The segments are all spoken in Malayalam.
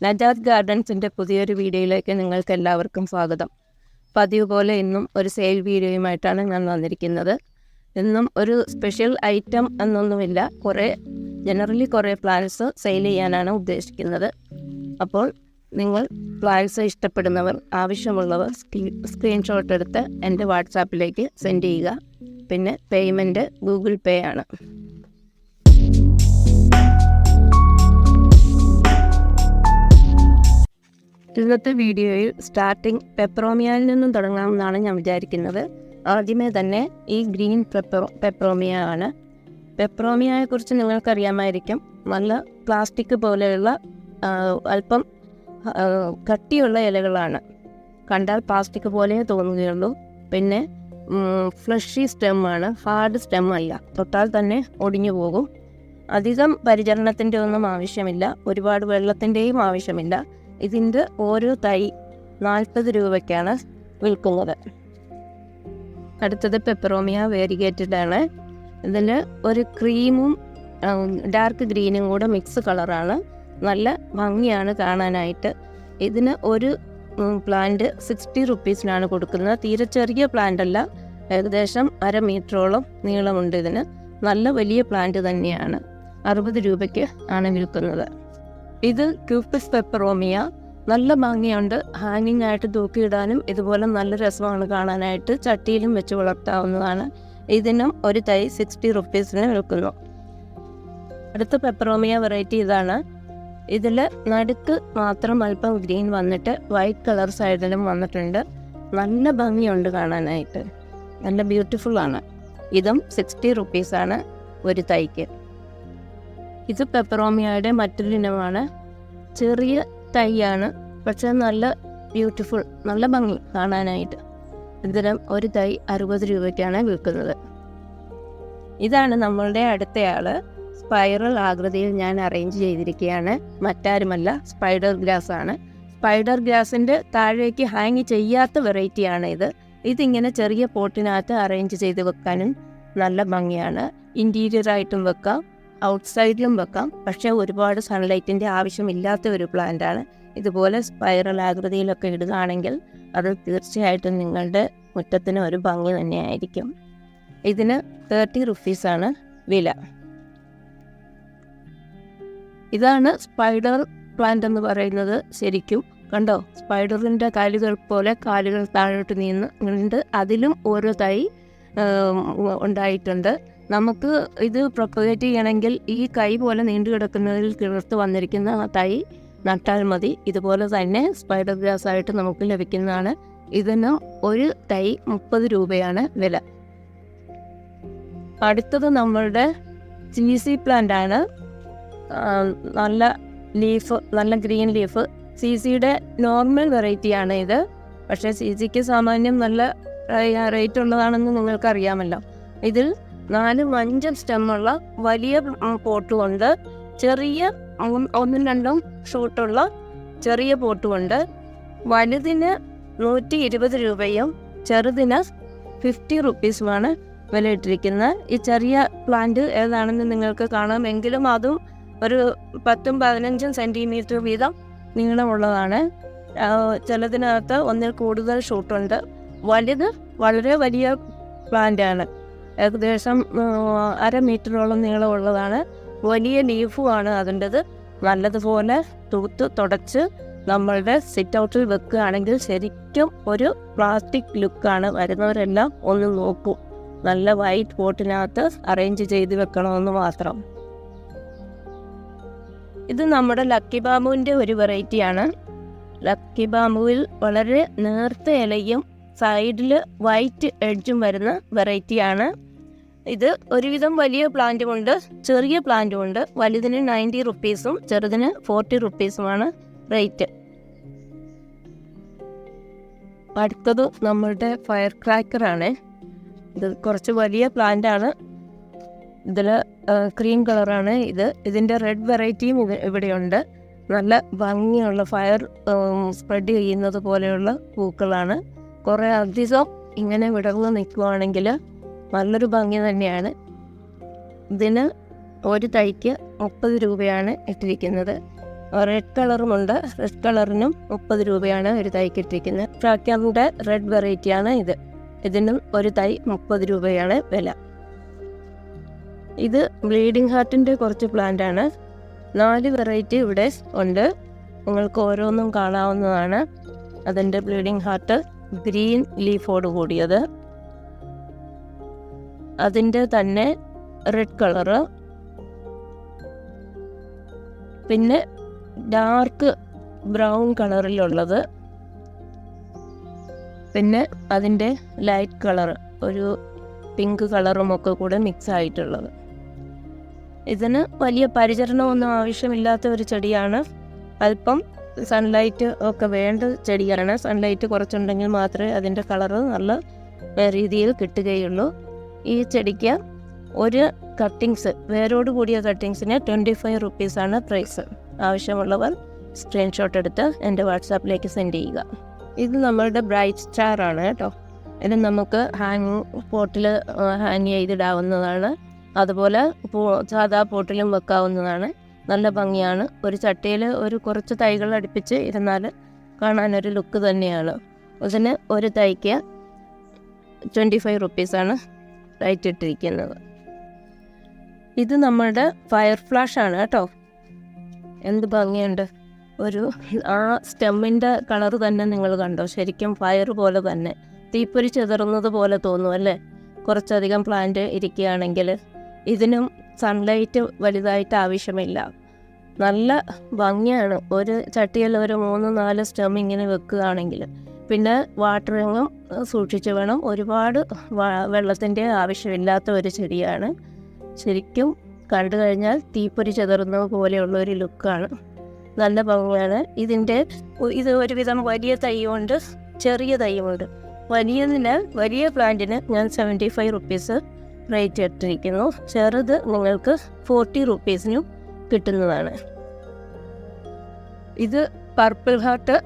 നജാത്ത് ഗാർഡൻസിൻ്റെ പുതിയൊരു വീഡിയോയിലേക്ക് നിങ്ങൾക്ക് എല്ലാവർക്കും സ്വാഗതം. പതിവ് പോലെ ഇന്നും ഒരു സെയിൽ വീഡിയോയുമായിട്ടാണ് ഞാൻ വന്നിരിക്കുന്നത്. ഇന്നും ഒരു സ്പെഷ്യൽ ഐറ്റം എന്നൊന്നുമില്ല, ജനറലി കുറേ പ്ലാന്റ്സ് സെയിൽ ചെയ്യാനാണ് ഉദ്ദേശിക്കുന്നത്. അപ്പോൾ നിങ്ങൾ പ്ലാന്റ്സ് ഇഷ്ടപ്പെടുന്നവർ, ആവശ്യമുള്ളവർ സ്ക്രീൻഷോട്ട് എടുത്ത് എൻ്റെ വാട്സാപ്പിലേക്ക് സെൻഡ് ചെയ്യുക. പിന്നെ പേയ്മെൻറ്റ് ഗൂഗിൾ പേ ആണ്. ഇന്നത്തെ വീഡിയോയിൽ സ്റ്റാർട്ടിങ് പെപ്പറോമിയയിൽ നിന്നും തുടങ്ങാമെന്നാണ് ഞാൻ വിചാരിക്കുന്നത്. ആദ്യമേ തന്നെ ഈ ഗ്രീൻ പെപ്പറോമിയ ആണ്. പെപ്പറോമിയയെക്കുറിച്ച് നിങ്ങൾക്കറിയാമായിരിക്കും. നല്ല പ്ലാസ്റ്റിക് പോലെയുള്ള അല്പം കട്ടിയുള്ള ഇലകളാണ്. കണ്ടാൽ പ്ലാസ്റ്റിക് പോലെ തോന്നുകയുള്ളൂ. പിന്നെ ഫ്ലഷി സ്റ്റെമ്മാണ്, ഹാർഡ് സ്റ്റെം അല്ല. തൊട്ടാൽ തന്നെ ഒടിഞ്ഞു പോകും. അധികം പരിചരണത്തിൻ്റെ ഒന്നും ആവശ്യമില്ല, ഒരുപാട് വെള്ളത്തിൻ്റെയും ആവശ്യമില്ല. ഇതിൻ്റെ ഓരോ തൈ 40 രൂപയ്ക്കാണ് വിൽക്കുന്നത്. അടുത്തത് പെപ്പറോമിയ വേരിഗേറ്റഡ് ആണ്. ഇതിൽ ഒരു ക്രീമും ഡാർക്ക് ഗ്രീനും കൂടെ മിക്സ് കളറാണ്. നല്ല ഭംഗിയാണ് കാണാനായിട്ട്. ഇതിന് ഒരു പ്ലാന്റ് 60 റുപ്പീസിനാണ് കൊടുക്കുന്നത്. തീരെ ചെറിയ പ്ലാന്റ് അല്ല, ഏകദേശം 1/2 മീറ്ററോളം നീളമുണ്ട്. ഇതിന് നല്ല വലിയ പ്ലാന്റ് തന്നെയാണ്. 60 രൂപയ്ക്ക് ആണ് വിൽക്കുന്നത്. ഇത് ക്യൂപ്പിസ് പെപ്പറോമിയ. നല്ല ഭംഗിയുണ്ട്. ഹാങ്ങിങ് ആയിട്ട് തൂക്കിയിടാനും ഇതുപോലെ നല്ല രസമാണ് കാണാനായിട്ട്. ചട്ടിയിലും വെച്ച് വളർത്താവുന്നതാണ്. ഇതിനും ഒരു തൈ 60 റുപ്പീസിന് വിൽക്കുന്നു. അടുത്ത പെപ്പറോമിയ വെറൈറ്റി ഇതാണ്. ഇതിൽ നടുക്ക് മാത്രം അല്പം ഗ്രീൻ വന്നിട്ട് വൈറ്റ് കളർ സൈഡിലും വന്നിട്ടുണ്ട്. നല്ല ഭംഗിയുണ്ട് കാണാനായിട്ട്, നല്ല ബ്യൂട്ടിഫുൾ ആണ്. ഇതും 60 റുപ്പീസാണ് ഒരു തൈക്ക്. ഇത് പെപ്പറോമിയയുടെ മറ്റൊരു ഇനമാണ്. ചെറിയ തൈയാണ്, പക്ഷേ നല്ല ബ്യൂട്ടിഫുൾ, നല്ല ഭംഗി കാണാനായിട്ട്. ഇതിനും ഒരു തൈ 60 രൂപയ്ക്കാണ് വിൽക്കുന്നത്. ഇതാണ് നമ്മളുടെ അടുത്തയാൾ. സ്പൈറൽ ആകൃതിയിൽ ഞാൻ അറേഞ്ച് ചെയ്തിരിക്കുകയാണ്. മറ്റാരുമല്ല, സ്പൈഡർ ഗ്രാസ് ആണ്. സ്പൈഡർ ഗ്രാസിൻ്റെ താഴേക്ക് ഹാങ് ചെയ്യാത്ത വെറൈറ്റിയാണ് ഇത്. ഇതിങ്ങനെ ചെറിയ പോട്ടിനകത്ത് അറേഞ്ച് ചെയ്ത് വെക്കാനും നല്ല ഭംഗിയാണ്. ഇൻറ്റീരിയറായിട്ടും വെക്കാം, ഔട്ട്സൈഡിലും വെക്കാം. പക്ഷേ ഒരുപാട് സൺലൈറ്റിൻ്റെ ആവശ്യമില്ലാത്ത ഒരു പ്ലാന്റാണ്. ഇതുപോലെ സ്പൈറൽ ആകൃതിയിലൊക്കെ ഇടുകയാണെങ്കിൽ അത് തീർച്ചയായിട്ടും നിങ്ങളുടെ മുറ്റത്തിന് ഒരു ഭംഗി തന്നെയായിരിക്കും. ഇതിന് 30 റുപ്പീസാണ് വില. ഇതാണ് സ്പൈഡർ പ്ലാന്റ് എന്ന് പറയുന്നത്. ശരിക്കും കണ്ടോ, സ്പൈഡറിൻ്റെ കാലുകൾ പോലെ കാലുകൾ താഴോട്ട് നീണ്ട് അതിലും ഓരോ തൈ ഉണ്ടായിട്ടുണ്ട്. നമുക്ക് ഇത് പ്രൊപ്പഗേറ്റ് ചെയ്യണമെങ്കിൽ ഈ കൈ പോലെ നീണ്ടു കിടക്കുന്നതിൽ കിളിർത്ത് വന്നിരിക്കുന്ന ആ തൈ നട്ടാൽ മതി. ഇതുപോലെ തന്നെ സ്പൈഡർ ഗ്രാസ് ആയിട്ട് നമുക്ക് ലഭിക്കുന്നതാണ്. ഇതിന് ഒരു തൈ 30 രൂപയാണ് വില. അടുത്തത് നമ്മളുടെ CC പ്ലാന്റ് ആണ്. നല്ല ലീഫ്, നല്ല ഗ്രീൻ ലീഫ്. CCയുടെ നോർമൽ വെറൈറ്റിയാണ് ഇത്. പക്ഷേ CCക്ക് സാമാന്യം നല്ല റേറ്റ് ഉള്ളതാണെന്ന് നിങ്ങൾക്കറിയാമല്ലോ. ഇതിൽ 4-5 സ്റ്റെമ്മുള്ള വലിയ പോട്ടുമുണ്ട്, ചെറിയ 1-2 ഷൂട്ടുള്ള ചെറിയ പോട്ടുമുണ്ട്. വലുതിന് 120 രൂപയും ചെറുതിന് 50 റുപ്പീസുമാണ് വില ഇട്ടിരിക്കുന്നത്. ഈ ചെറിയ പ്ലാന്റ് ഏതാണെന്ന് നിങ്ങൾക്ക് കാണാം. എങ്കിലും അതും ഒരു 10-15 സെൻറ്റിമീറ്റർ വീതം നീളമുള്ളതാണ്. ചിലതിനകത്ത് ഒന്നിൽ കൂടുതൽ ഷൂട്ടുണ്ട്. വലുത് വളരെ വലിയ പ്ലാന്റാണ്. ഏകദേശം 1/2 മീറ്ററോളം നീളമുള്ളതാണ്. വലിയ ലീഫുമാണ് അതിൻ്റെത്. നല്ലതുപോലെ തുടച്ച് നമ്മളുടെ സിറ്റ് ഔട്ടിൽ വെക്കുകയാണെങ്കിൽ ശരിക്കും ഒരു പ്ലാസ്റ്റിക് ലുക്കാണ്. വരുന്നവരെല്ലാം ഒന്ന് നോക്കും. നല്ല വൈറ്റ് പോട്ടിനകത്ത് അറേഞ്ച് ചെയ്ത് വെക്കണമെന്ന് മാത്രം. ഇത് നമ്മുടെ ലക്കി ബാമ്പുവിൻ്റെ ഒരു വെറൈറ്റിയാണ്. ലക്കി ബാമ്പുവിൽ വളരെ നേർത്ത ഇലയും സൈഡിൽ വൈറ്റ് എഡ്ജും വരുന്ന വെറൈറ്റിയാണ്. ഇത് ഒരുവിധം വലിയ പ്ലാന്റുമുണ്ട്, ചെറിയ പ്ലാന്റുമുണ്ട്. വലുതിന് 90 റുപ്പീസും ചെറുതിന് 40 റുപ്പീസുമാണ് റേറ്റ്. അടുത്തത് നമ്മളുടെ ഫയർ ക്രാക്കറാണ്. ഇത് കുറച്ച് വലിയ പ്ലാന്റാണ്. ഇതിൽ ക്രീം കളറാണ് ഇതിൻ്റെ റെഡ് വെറൈറ്റിയും ഇവിടെയുണ്ട്. നല്ല ഭംഗിയുള്ള ഫയർ സ്പ്രെഡ് ചെയ്യുന്നത് പോലെയുള്ള പൂക്കളാണ്. കുറേ അധികം ഇങ്ങനെ വിടർന്ന് നിൽക്കുകയാണെങ്കിൽ നല്ലൊരു ഭംഗി തന്നെയാണ്. ഇതിന് ഒരു തൈക്ക് 30 രൂപയാണ് ഇട്ടിരിക്കുന്നത്. റെഡ് കളറുമുണ്ട്. റെഡ് കളറിനും 30 രൂപയാണ് ഒരു തൈക്ക് ഇട്ടിരിക്കുന്നത്. ഇൻഫ്രാക്ഷൻ്റെ റെഡ് വെറൈറ്റിയാണ് ഇത്. ഇതിനും ഒരു തൈ 30 രൂപയാണ് വില. ഇത് ബ്ലീഡിംഗ് ഹാർട്ടിൻ്റെ കുറച്ച് പ്ലാന്റാണ്. 4 വെറൈറ്റി ഇവിടെ ഉണ്ട്. നിങ്ങൾക്ക് ഓരോന്നും കാണാവുന്നതാണ്. അതിൻ്റെ ബ്ലീഡിംഗ് ഹാർട്ട് ഗ്രീൻ ലീഫോട് കൂടിയത്, അതിൻ്റെ തന്നെ റെഡ് കളറ്, പിന്നെ ഡാർക്ക് ബ്രൗൺ കളറിലുള്ളത്, പിന്നെ അതിൻ്റെ ലൈറ്റ് കളറ് ഒരു പിങ്ക് കളറുമൊക്കെ കൂടെ മിക്സ് ആയിട്ടുള്ളത്. ഇതിന് വലിയ പരിചരണമൊന്നും ആവശ്യമില്ലാത്ത ഒരു ചെടിയാണ്. അല്പം സൺലൈറ്റ് ഒക്കെ വേണ്ട ചെടിയാണ്. സൺലൈറ്റ് കുറച്ചുണ്ടെങ്കിൽ മാത്രമേ അതിൻ്റെ കളറ് നല്ല രീതിയിൽ കിട്ടുകയുള്ളൂ. ഈ ചെടിക്ക് ഒരു കട്ടിങ്സ്, വേരോട് കൂടിയ കട്ടിങ്സിന് 25 റുപ്പീസാണ് പ്രൈസ്. ആവശ്യമുള്ളവർ സ്ക്രീൻഷോട്ട് എടുത്ത് എൻ്റെ വാട്സാപ്പിലേക്ക് സെൻഡ് ചെയ്യുക. ഇത് നമ്മളുടെ ബ്രൈറ്റ് സ്റ്റാർ ആണ് കേട്ടോ. ഇത് നമുക്ക് പോട്ടിൽ ഹാങ് ചെയ്തിടാവുന്നതാണ്. അതുപോലെ സാധാ പോട്ടിലും വെക്കാവുന്നതാണ്. നല്ല ഭംഗിയാണ്. ഒരു ചട്ടിയിൽ ഒരു കുറച്ച് തൈകൾ അടുപ്പിച്ച് ഇരുന്നാൽ കാണാനൊരു ലുക്ക് തന്നെയാണ്. ഇതിന് ഒരു തൈക്ക് 25 റുപ്പീസാണ് റേറ്റ് ഇട്ടിരിക്കുന്നത്. ഇത് നമ്മളുടെ ഫയർ ഫ്ലാഷ് ആണ് കേട്ടോ. എന്ത് ഭംഗിയുണ്ട്. ആ സ്റ്റെമ്മിൻ്റെ കളറ് തന്നെ നിങ്ങൾ കണ്ടോ, ശരിക്കും ഫയർ പോലെ തന്നെ, തീപ്പൊരി ചെതറുന്നത് പോലെ തോന്നും അല്ലേ കുറച്ചധികം പ്ലാന്റ് ഇരിക്കുകയാണെങ്കിൽ. ഇതിനും സൺലൈറ്റ് വലുതായിട്ട് ആവശ്യമില്ല. നല്ല ഭംഗിയാണ്. ഒരു ചട്ടിയിൽ ഒരു 3-4 സ്റ്റെം ഇങ്ങനെ വെക്കുകയാണെങ്കിൽ. പിന്നെ വാട്ടറിങ്ങും സൂക്ഷിച്ച് വേണം. ഒരുപാട് വെള്ളത്തിൻ്റെ ആവശ്യമില്ലാത്ത ഒരു ചെടിയാണ്. ശരിക്കും കണ്ടു കഴിഞ്ഞാൽ തീപ്പൊരി ചെതറുന്നത് പോലെയുള്ള ഒരു ലുക്കാണ്. നല്ല ഭംഗിയാണ്. ഇത് ഒരുവിധം വലിയ തൈയുമുണ്ട്, ചെറിയ തൈയുമുണ്ട്. വലിയ പ്ലാന്റിന് ഞാൻ 75 റുപ്പീസ് റേറ്റ് ഇട്ടിരിക്കുന്നു. ചെറുത് നിങ്ങൾക്ക് 40 റുപ്പീസിനും കിട്ടുന്നതാണ്. ഇത് പർപ്പിൾ ഹാർട്ട്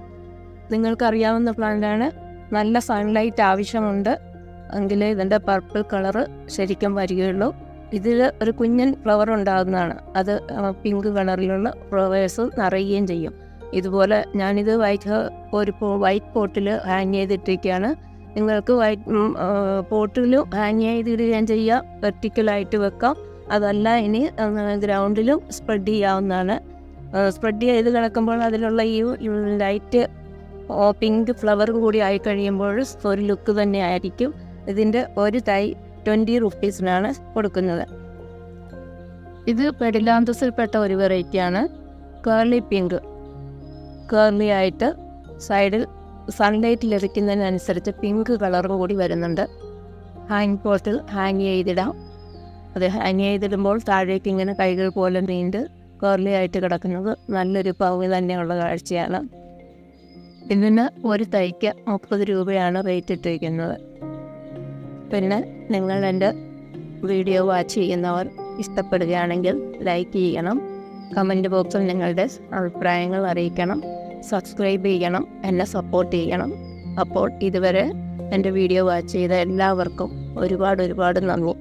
നിങ്ങൾക്കറിയാവുന്ന പ്ലാന്റാണ്. നല്ല സൺലൈറ്റ് ആവശ്യമുണ്ട് എങ്കിലേ ഇതിൻ്റെ പർപ്പിൾ കളറ് ശരിക്കും വരികയുള്ളൂ. ഇതിൽ ഒരു കുഞ്ഞൻ ഫ്ലവർ ഉണ്ടാകുന്നതാണ്. അത് പിങ്ക് കളറിലുള്ള ഫ്ലവേഴ്സ് നിറയുകയും ചെയ്യും. ഇതുപോലെ ഞാനിത് വൈറ്റ് പോട്ടിൽ ഹാങ് ചെയ്തിട്ടിരിക്കുകയാണ്. നിങ്ങൾക്ക് പോട്ടിലും ഹാങ് ചെയ്തിടുകയും ചെയ്യാം, വെർട്ടിക്കലായിട്ട് വെക്കാം. അതല്ല ഇനി ഗ്രൗണ്ടിലും സ്പ്രെഡ് ചെയ്യാവുന്നതാണ്. സ്പ്രെഡ് ചെയ്ത് കിടക്കുമ്പോൾ അതിലുള്ള ഈ ലൈറ്റ് പിങ്ക് ഫ്ലവറും കൂടി ആയി കഴിയുമ്പോൾ ഒരു ലുക്ക് തന്നെ ആയിരിക്കും. ഇതിൻ്റെ ഒരു തൈ 20 റുപ്പീസിനാണ് കൊടുക്കുന്നത്. ഇത് പെഡിലാന്തസിൽപ്പെട്ട ഒരു വെറൈറ്റിയാണ്. കേർലി പിങ്ക്, കേർലി ആയിട്ട് സൈഡിൽ സൺലൈറ്റ് ലഭിക്കുന്നതിനനുസരിച്ച് പിങ്ക് കളറും കൂടി വരുന്നുണ്ട്. ഹാങ് പോട്ടിൽ ഹാങ് ചെയ്തിടാം. അത് ഹാങ് ചെയ്തിടുമ്പോൾ താഴേക്ക് ഇങ്ങനെ കൈകൾ പോലെ നീണ്ട് കേർലി ആയിട്ട് കിടക്കുന്നത് നല്ലൊരു ഭംഗി തന്നെയുള്ള കാഴ്ചയാണ്. ഇതിന് ഒരു തൈക്ക് 30 രൂപയാണ് റേറ്റ് ഇട്ടിരിക്കുന്നത്. പിന്നെ നിങ്ങൾ എൻ്റെ വീഡിയോ വാച്ച് ചെയ്യുന്നവർ ഇഷ്ടപ്പെടുകയാണെങ്കിൽ ലൈക്ക് ചെയ്യണം, കമൻറ്റ് ബോക്സിൽ നിങ്ങളുടെ അഭിപ്രായങ്ങൾ അറിയിക്കണം, സബ്സ്ക്രൈബ് ചെയ്യണം, എന്നെ സപ്പോർട്ട് ചെയ്യണം. അപ്പോൾ ഇതുവരെ എൻ്റെ വീഡിയോ വാച്ച് ചെയ്ത എല്ലാവർക്കും ഒരുപാട് നന്ദി.